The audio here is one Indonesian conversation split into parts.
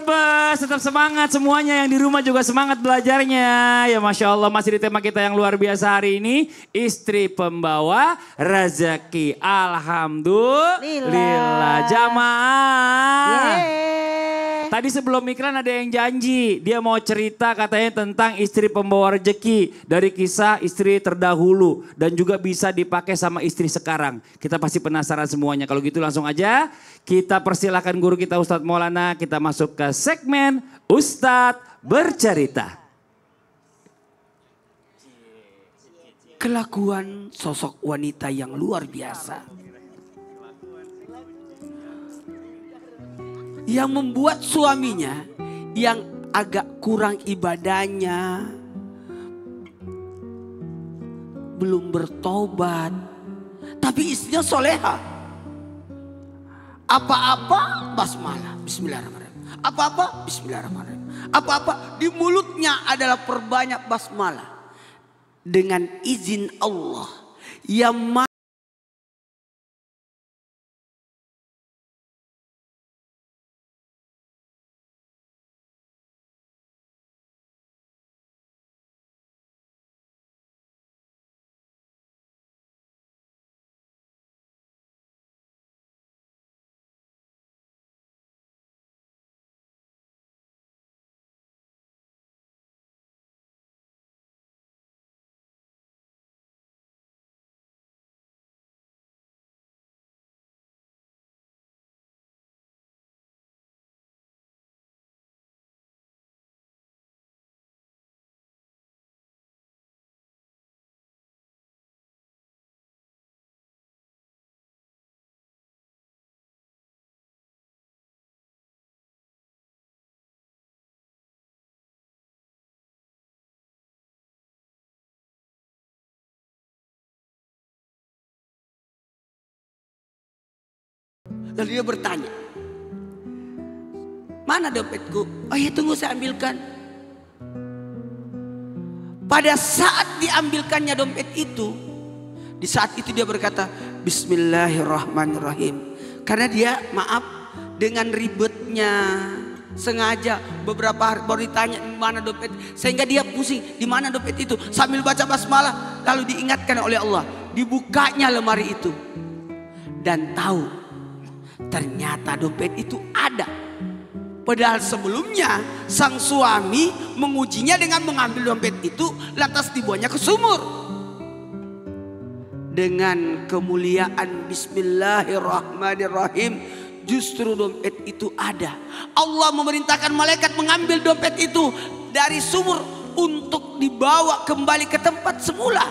Schoolbus, tetap semangat semuanya, yang di rumah juga semangat belajarnya. Ya Masya Allah, masih di tema kita yang luar biasa hari ini, istri pembawa rezeki. Alhamdulillah, jamaah. Tadi sebelum iklan ada yang janji, dia mau cerita katanya tentang istri pembawa rezeki dari kisah istri terdahulu dan juga bisa dipakai sama istri sekarang. Kita pasti penasaran semuanya. Kalau gitu langsung aja kita persilahkan guru kita Ustadz Maulana, kita masuk ke segmen Ustadz Bercerita. Kelakuan sosok wanita yang luar biasa. Yang membuat suaminya yang agak kurang ibadahnya, belum bertobat, tapi istrinya soleha. Apa-apa basmalah, bismillahirrahmanirrahim. Apa-apa bismillahirrahmanirrahim. Apa-apa di mulutnya adalah perbanyak basmalah. Dengan izin Allah yang lalu dia bertanya, mana dompetku? Oh ya tunggu saya ambilkan. Pada saat diambilkannya dompet itu, di saat itu dia berkata Bismillahirrahmanirrahim. Karena dia maaf dengan ribetnya sengaja beberapa hari baru ditanya di mana dompet, sehingga dia pusing di mana dompet itu. Sambil baca basmalah lalu diingatkan oleh Allah, dibukanya lemari itu dan tahu ternyata dompet itu ada. Padahal sebelumnya sang suami mengujinya dengan mengambil dompet itu lantas dibuangnya ke sumur. Dengan kemuliaan Bismillahirrahmanirrahim, justru dompet itu ada. Allah memerintahkan malaikat mengambil dompet itu dari sumur untuk dibawa kembali ke tempat semula.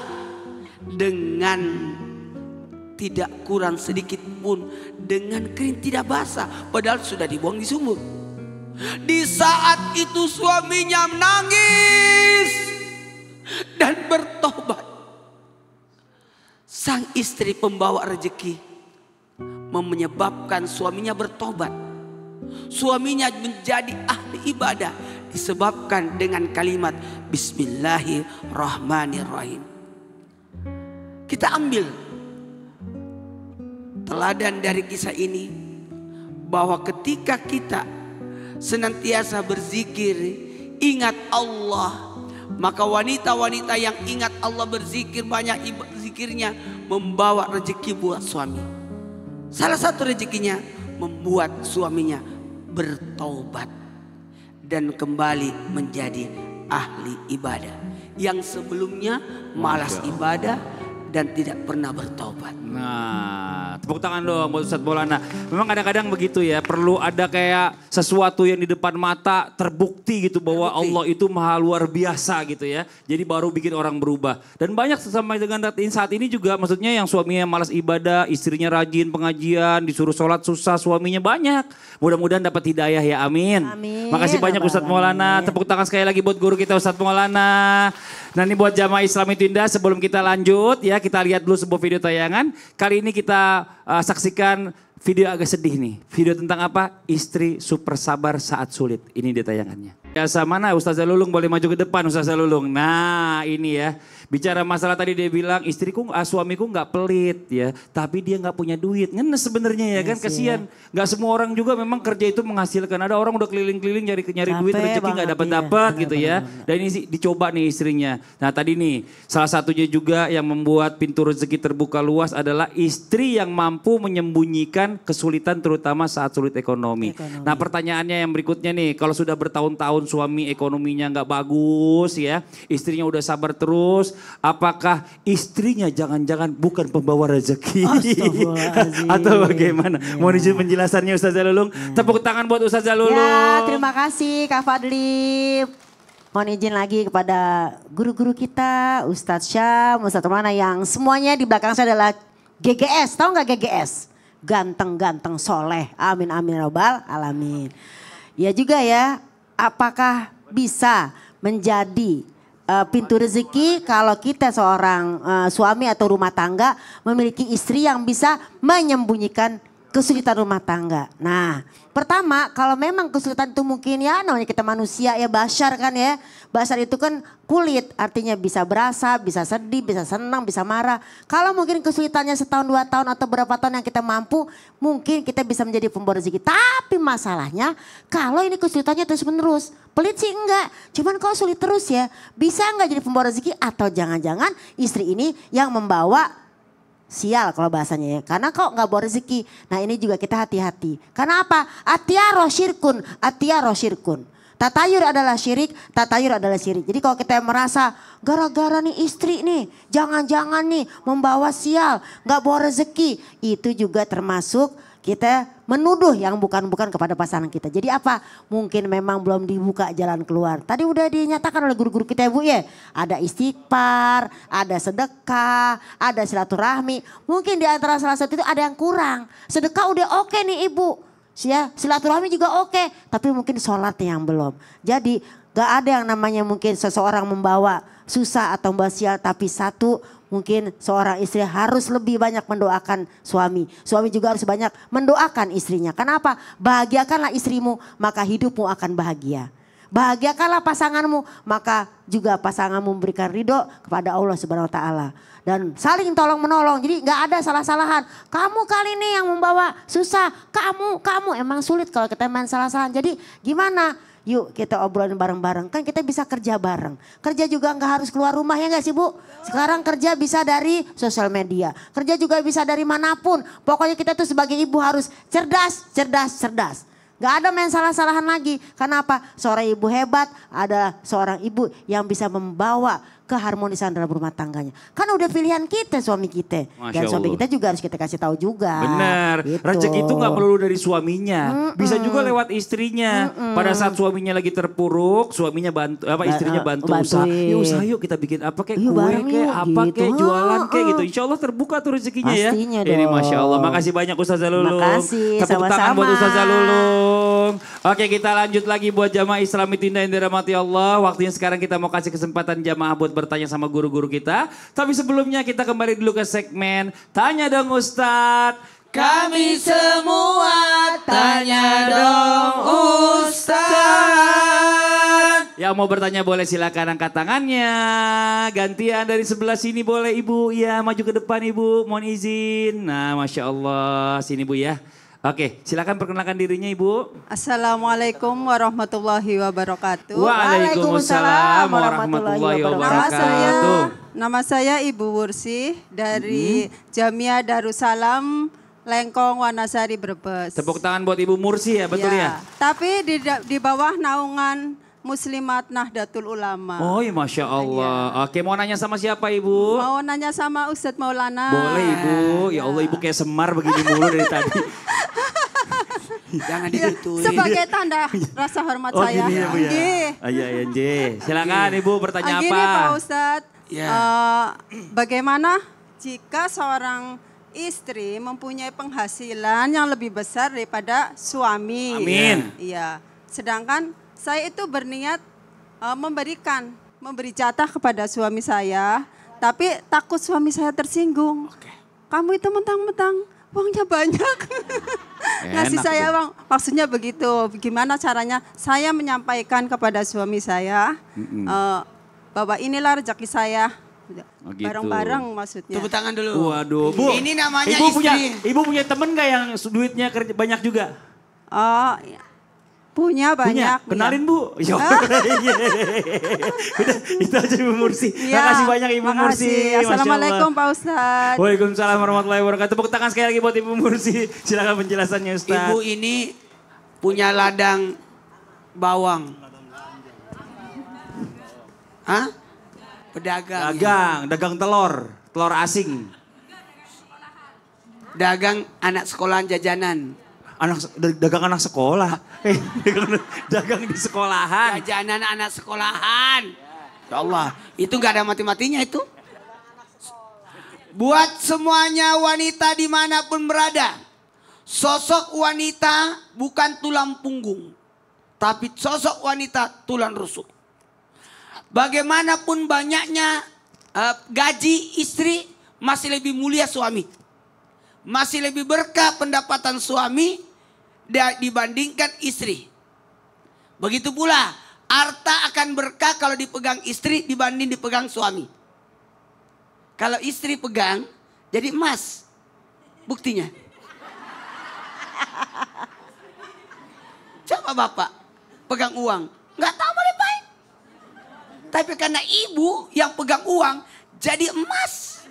Dengan tidak kurang sedikit pun, dengan kering tidak basah, padahal sudah dibuang di sumur. Di saat itu suaminya menangis dan bertobat. Sang istri pembawa rezeki menyebabkan suaminya bertobat. Suaminya menjadi ahli ibadah disebabkan dengan kalimat Bismillahirrahmanirrahim. Kita ambil teladan dari kisah ini, bahwa ketika kita senantiasa berzikir, ingat Allah, maka wanita-wanita yang ingat Allah, berzikir, banyak zikirnya, membawa rezeki buat suami. Salah satu rezekinya membuat suaminya bertaubat dan kembali menjadi ahli ibadah, yang sebelumnya malas ibadah dan tidak pernah bertobat. Nah, tepuk tangan dong buat Ustadz Maulana. Memang kadang-kadang begitu ya, perlu ada kayak sesuatu yang di depan mata terbukti gitu bahwa Allah itu maha luar biasa gitu ya. Jadi baru bikin orang berubah. Dan banyak sampai dengan saat ini juga, maksudnya yang suaminya malas ibadah, istrinya rajin pengajian, disuruh sholat susah, suaminya banyak. Mudah-mudahan dapat hidayah ya, amin. Amin. Makasih banyak Ustadz Maulana. Tepuk tangan sekali lagi buat guru kita Ustadz Maulana. Nah ini buat jamaah Islam itu indah, sebelum kita lanjut ya, kita lihat dulu sebuah video tayangan. Kali ini kita saksikan video agak sedih nih. Video tentang apa? Istri super sabar saat sulit. Ini dia tayangannya. Biasa mana Ustazah Lulung, boleh maju ke depan Ustazah Lulung. Nah ini ya. Bicara masalah tadi dia bilang suamiku nggak pelit ya. Tapi dia nggak punya duit. Ngenes sebenarnya ya kan, kasihan. Nggak semua orang juga memang kerja itu menghasilkan. Ada orang udah keliling-keliling nyari duit, rezeki nggak dapat gitu ya. Dan ini dicoba nih istrinya. Nah tadi nih salah satunya juga yang membuat pintu rezeki terbuka luas adalah istri yang mampu menyembunyikan kesulitan terutama saat sulit ekonomi. Nah pertanyaannya yang berikutnya nih, kalau sudah bertahun-tahun suami ekonominya nggak bagus ya, istrinya udah sabar terus, apakah istrinya jangan-jangan bukan pembawa rezeki? Atau bagaimana? Mohon izin penjelasannya Ustazah Lulung. Tepuk tangan buat Ustazah Lulung. Ya, terima kasih Kak Fadli. Mohon izin lagi kepada guru-guru kita, Ustadz Syam, Ustadz mana yang semuanya di belakang saya adalah GGS. Tahu nggak GGS? Ganteng-ganteng soleh. Amin amin robbal alamin. Ya juga ya, apakah bisa menjadi pintu rezeki kalau kita seorang suami atau rumah tangga memiliki istri yang bisa menyembunyikan kesulitan rumah tangga. Nah pertama kalau memang kesulitan itu mungkin ya namanya kita manusia ya bashar kan ya. Bashar itu kan kulit artinya bisa berasa, bisa sedih, bisa senang, bisa marah. Kalau mungkin kesulitannya setahun, 2 tahun atau berapa tahun yang kita mampu mungkin kita bisa menjadi pembawa rezeki. Tapi masalahnya kalau ini kesulitannya terus menerus. Pelit sih enggak, cuman kalau sulit terus ya bisa enggak jadi pembawa rezeki atau jangan-jangan istri ini yang membawa sial kalau bahasanya ya. Karena kok nggak bawa rezeki. Nah ini juga kita hati-hati. Karena apa? Atiaro syirkun. Tatayur adalah syirik, tatayur adalah syirik. Jadi kalau kita merasa gara-gara nih istri nih, jangan-jangan nih membawa sial, nggak bawa rezeki. Itu juga termasuk kita menuduh yang bukan-bukan kepada pasangan kita. Jadi apa? Mungkin memang belum dibuka jalan keluar. Tadi udah dinyatakan oleh guru-guru kita ya Bu ya. Ada istighfar, ada sedekah, ada silaturahmi. Mungkin di antara salah satu itu ada yang kurang. Sedekah udah oke nih Ibu. Ya, silaturahmi juga oke. Tapi mungkin sholatnya yang belum. Jadi gak ada yang namanya mungkin seseorang membawa susah atau membawa sial. Tapi satu, mungkin seorang istri harus lebih banyak mendoakan suami. Suami juga harus banyak mendoakan istrinya. Kenapa? Bahagiakanlah istrimu, maka hidupmu akan bahagia. Bahagiakanlah pasanganmu, maka juga pasanganmu memberikan ridho kepada Allah Subhanahu wa taala. Dan saling tolong menolong, jadi gak ada salah-salahan. Kamu kali ini yang membawa susah, kamu emang sulit kalau kita main salah-salahan. Jadi gimana? Yuk kita obrolin bareng-bareng, kan kita bisa kerja bareng. Kerja juga nggak harus keluar rumah ya nggak sih Bu? Sekarang kerja bisa dari sosial media, kerja juga bisa dari manapun. Pokoknya kita tuh sebagai ibu harus cerdas. Gak ada main salah-salahan lagi. Karena apa? Seorang ibu hebat adalah seorang ibu yang bisa membawa keharmonisan dalam rumah tangganya. Kan udah pilihan kita suami kita. Dan suami kita juga harus kita kasih tahu juga. Benar. Gitu. Rezeki itu gak perlu dari suaminya. Bisa juga lewat istrinya. Pada saat suaminya lagi terpuruk, suaminya bantu istrinya bantu usaha. Ya usaha yuk kita bikin apa kayak kue kayak apa gitu. Kayak jualan kayak gitu. Insya Allah terbuka tuh rezekinya ya. Ini Masya Allah. Makasih banyak Ustazah Lulung. Makasih. Tepuk tangan buat Ustazah Lulung. Oke kita lanjut lagi buat jamaah Islami Tinda yang dirahmati Allah. Waktunya sekarang kita mau kasih kesempatan jamaah buat bertanya sama guru-guru kita. Tapi sebelumnya kita kembali dulu ke segmen Tanya Dong Ustadz. Kami semua tanya dong Ustadz. Yang mau bertanya boleh silakan angkat tangannya. Gantian dari sebelah sini boleh Ibu. Ya maju ke depan Ibu, mohon izin. Nah Masya Allah, sini Bu ya. Oke, silakan perkenalkan dirinya Ibu. Assalamualaikum warahmatullahi wabarakatuh. Waalaikumsalam warahmatullahi wabarakatuh. Nama saya Ibu Wursi dari Jamiah Darussalam Lengkong Wanasari Brebes. Tepuk tangan buat Ibu Mursi ya, betul ya? Tapi di bawah naungan Muslimat Nahdlatul Ulama. Oh iya Masya Allah. Oke mau nanya sama siapa Ibu? Mau nanya sama Ustadz Maulana. Boleh Ibu. Ya Allah Ibu kayak Semar begini mulu dari tadi. Jangan digituin. Sebagai tanda rasa hormat saya. Gini ya Bu ya? Iya J. Silakan Ibu bertanya apa? Gini Pak Ustadz. Ya. Bagaimana jika seorang istri mempunyai penghasilan yang lebih besar daripada suami? Amin. Iya. Sedangkan saya itu berniat memberi jatah kepada suami saya, tapi takut suami saya tersinggung. Kamu itu mentang-mentang uangnya banyak. Ngasih Enak saya tuh. uang, maksudnya begitu. Gimana caranya saya menyampaikan kepada suami saya, bahwa inilah rezeki saya. Oh, gitu. Bareng-bareng maksudnya. Tepuk tangan dulu. Waduh, Bu. Ini namanya ibu istri. Ibu punya temen gak yang duitnya banyak juga? Oh, iya. Punya banyak. Kenalin Bu. Ya. Udah, itu aja Ibu Mursi. Iya, Makasih banyak Ibu Mursi. makasih. Assalamualaikum Pak Ustadz. Waalaikumsalam warahmatullahi wabarakatuh. Tepuk tangan sekali lagi buat Ibu Mursi. Silakan penjelasannya Ustaz. Ibu ini punya ladang bawang. Hah? Pedagang. Dagang telur asing. Dagang anak sekolahan jajanan. Dagang anak sekolah. Dagang di sekolahan. Jajanan anak sekolahan. Ya Allah, itu gak ada mati-matinya itu. Buat semuanya wanita dimanapun berada. Sosok wanita bukan tulang punggung. Tapi sosok wanita tulang rusuk. Bagaimanapun banyaknya gaji istri, masih lebih mulia suami. Masih lebih berkah pendapatan suami dibandingkan istri. Begitu pula harta akan berkah kalau dipegang istri dibanding dipegang suami. Kalau istri pegang jadi emas. Buktinya. Coba bapak pegang uang. Nggak tahu mau diapain. Tapi karena ibu yang pegang uang jadi emas.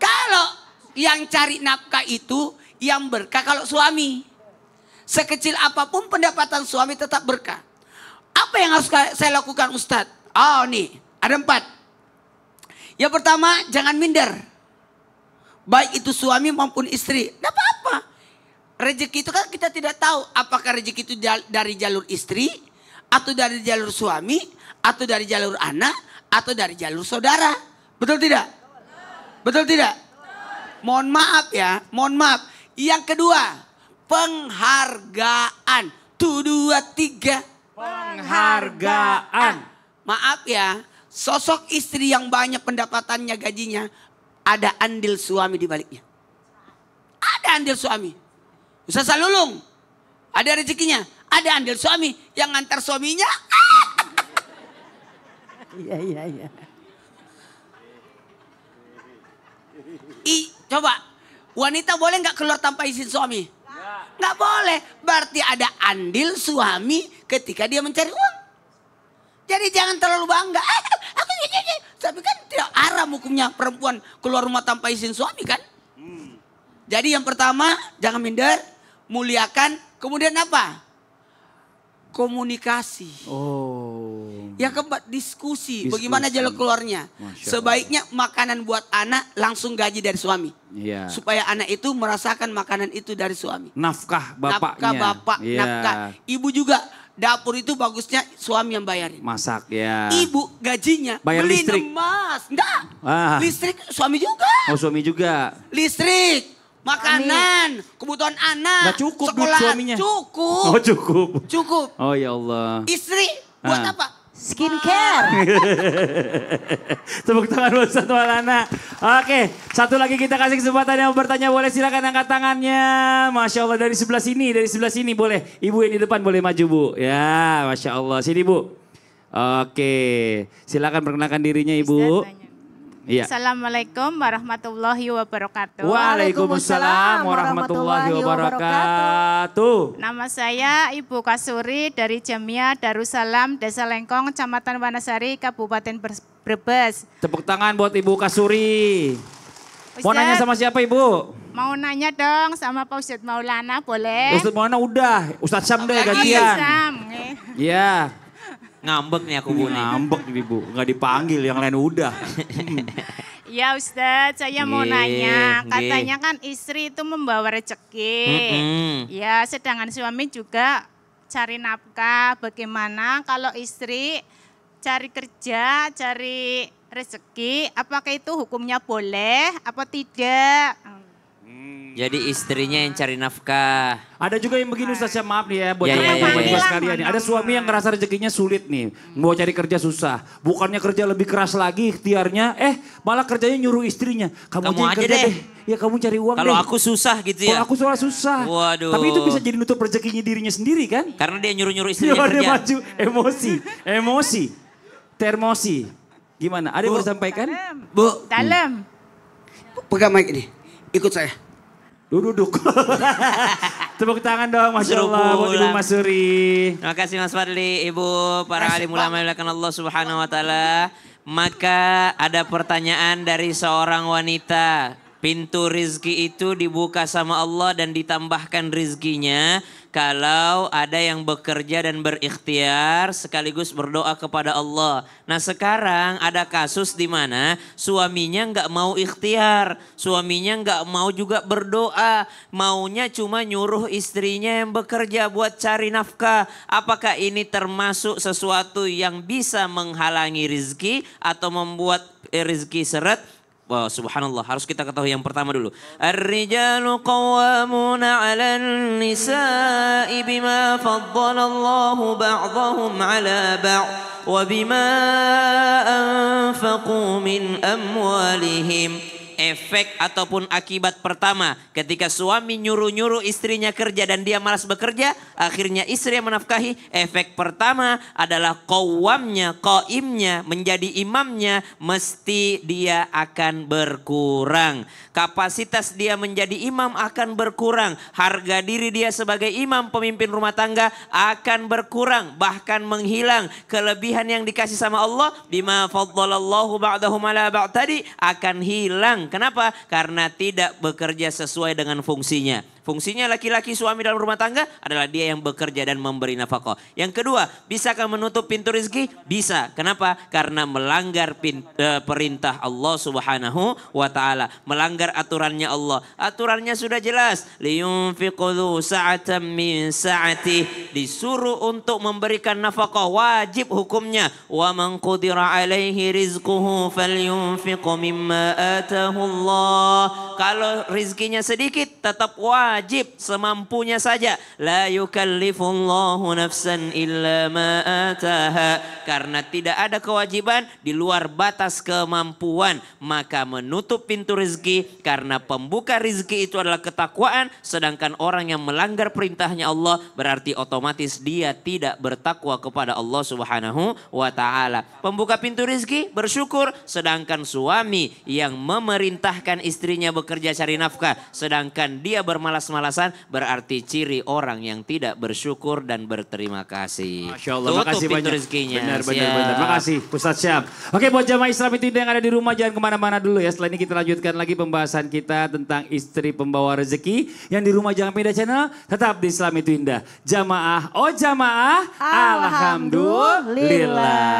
Kalau yang cari nafkah itu yang berkah kalau suami. Sekecil apapun pendapatan suami tetap berkah. Apa yang harus saya lakukan Ustadz? Oh nih, ada 4. Yang pertama, jangan minder. Baik itu suami maupun istri. Tidak apa-apa. Rezeki itu kan kita tidak tahu. Apakah rezeki itu dari jalur istri, atau dari jalur suami, atau dari jalur anak, atau dari jalur saudara. Betul tidak? Betul tidak? Mohon maaf ya, mohon maaf. Yang kedua, penghargaan. 1, 2, 3. Penghargaan. Maaf ya, sosok istri yang banyak pendapatannya gajinya, ada andil suami di baliknya. Ada andil suami. Ustaz Salulung, ada rezekinya. Ada andil suami yang ngantar suaminya. Iya. Coba, wanita boleh nggak keluar tanpa izin suami? Nggak boleh. Berarti ada andil suami ketika dia mencari uang. Jadi jangan terlalu bangga. Aku gini. Tapi kan tidak haram hukumnya perempuan keluar rumah tanpa izin suami kan? Jadi yang pertama, jangan minder, muliakan. Kemudian apa? Komunikasi. Oh. Yang keempat, diskusi. Diskusi. Bagaimana jalan keluarnya? Masya Sebaiknya makanan buat anak langsung gaji dari suami. Iya. Supaya anak itu merasakan makanan itu dari suami. Nafkah bapaknya. Nafkah bapak, Iya. nafkah. Ibu juga, dapur itu bagusnya suami yang bayarin. Masak ya. Ibu gajinya Bayar beliin listrik. emas. Enggak. Ah. Listrik suami juga. Oh suami juga. Listrik, makanan, kebutuhan anak, Nggak cukup duit sekolahan. suaminya. Cukup. Oh cukup. Cukup. Oh ya Allah. Istri buat Ah. apa? Skincare. Tepuk tangan buat Ustadz Maulana. Oke, satu lagi kita kasih kesempatan yang bertanya, boleh silakan angkat tangannya. Masya Allah dari sebelah sini boleh. Ibu yang di depan boleh maju Bu. Ya, Masya Allah. Sini Bu. Oke, silakan perkenalkan dirinya Ibu. Iya. Assalamualaikum warahmatullahi wabarakatuh. Waalaikumsalam warahmatullahi wabarakatuh. Nama saya Ibu Kasuri dari Jamiah Darussalam Desa Lengkong, Kecamatan Wanasari, Kabupaten Brebes. Tepuk tangan buat Ibu Kasuri. Mau nanya sama siapa Ibu? Mau nanya dong sama Pak Ustadz Maulana, boleh? Ustadz Maulana udah. Ustadz Syam deh Lagi. gantian. Sam, Iya. Ngambek nih aku Bu nih. Ngambek nih Ibu, nggak dipanggil, yang lain udah. Ya Ustadz, saya mau Nggih, nanya. nggih. Katanya kan istri itu membawa rezeki. Ya, sedangkan suami juga cari nafkah. Bagaimana kalau istri cari kerja, cari rezeki, apakah itu hukumnya boleh apa tidak? Jadi istrinya yang cari nafkah. Ada juga yang begini Ustaz Syam, maaf nih ya buat Ya, ya, teman-teman ya, juga ya. sekalian nih. Ada suami yang ngerasa rezekinya sulit nih. Mau cari kerja susah. Bukannya kerja lebih keras lagi ikhtiarnya. Malah kerjanya nyuruh istrinya. Kamu Kamu aja aja kerja deh. deh. Ya kamu cari uang Kalau deh. aku susah gitu Kalau ya. aku soal susah. Waduh. Tapi itu bisa jadi nutup rezekinya dirinya sendiri kan. Karena dia nyuruh-nyuruh Dia istrinya kerja. maju emosi. Termosi. Gimana? Ada yang mau disampaikan? Bu, Dalam. pegang mic ini. Ikut saya. Duduk. Tepuk tangan dong, Masya Allah, buat Ibu Masuri. Terima kasih Mas Fadli, Ibu, para alim ulama yang dimuliakan Allah Subhanahu wa taala. Maka ada pertanyaan dari seorang wanita. Pintu rizki itu dibuka sama Allah dan ditambahkan rizkinya kalau ada yang bekerja dan berikhtiar sekaligus berdoa kepada Allah. Nah sekarang ada kasus di mana suaminya nggak mau ikhtiar, suaminya nggak mau juga berdoa, maunya cuma nyuruh istrinya yang bekerja buat cari nafkah. Apakah ini termasuk sesuatu yang bisa menghalangi rizki atau membuat rizki seret? Wah, subhanallah, harus kita ketahui yang pertama dulu. Ar-rijalu qawwamuna 'alan nisa'i bima faddalallahu ba'dahum 'ala ba'd wa bima anfaqu min amwalihim. Efek ataupun akibat pertama ketika suami nyuruh-nyuruh istrinya kerja dan dia malas bekerja, akhirnya istri yang menafkahi. Efek pertama adalah qawwamnya, qaimnya, menjadi imamnya, mesti dia akan berkurang. Kapasitas dia menjadi imam akan berkurang. Harga diri dia sebagai imam pemimpin rumah tangga akan berkurang, bahkan menghilang. Kelebihan yang dikasih sama Allah bima faddalallahu ba'dahum ala ba'd tadi akan hilang. Kenapa? Karena tidak bekerja sesuai dengan fungsinya. Fungsinya laki-laki suami dalam rumah tangga adalah dia yang bekerja dan memberi nafkah. Yang kedua, bisakah menutup pintu rezeki? Bisa. Kenapa? Karena melanggar perintah Allah Subhanahu wa taala, melanggar aturannya Allah. Aturannya sudah jelas, liyunfiqu sa'atan min sa'ati, disuruh untuk memberikan nafkah, wajib hukumnya. Wa man qudira alaihi rizquhu falyunfiq mimma atahu Allah. Kalau rizkinya sedikit tetap wajib semampunya saja. La yukallifullahu nafsan illa ma ataha. Karena tidak ada kewajiban di luar batas kemampuan. Maka menutup pintu rezeki, karena pembuka rezeki itu adalah ketakwaan. Sedangkan orang yang melanggar perintahnya Allah berarti otomatis dia tidak bertakwa kepada Allah Subhanahu wa ta'ala. Pembuka pintu rezeki bersyukur. Sedangkan suami yang memerintahkan istrinya bekerja cari nafkah, sedangkan dia bermalas-malasan, berarti ciri orang yang tidak bersyukur dan berterima kasih. Masya Allah, Tutup makasih pintu banyak. rezekinya. Benar. Makasih Ustaz Syam. Oke, buat jamaah Islam itu yang ada di rumah jangan kemana-mana dulu ya. Setelah ini kita lanjutkan lagi pembahasan kita tentang istri pembawa rezeki. Yang di rumah jangan pindah channel, tetap di Islam itu Indah. Jamaah, oh jamaah, alhamdulillah.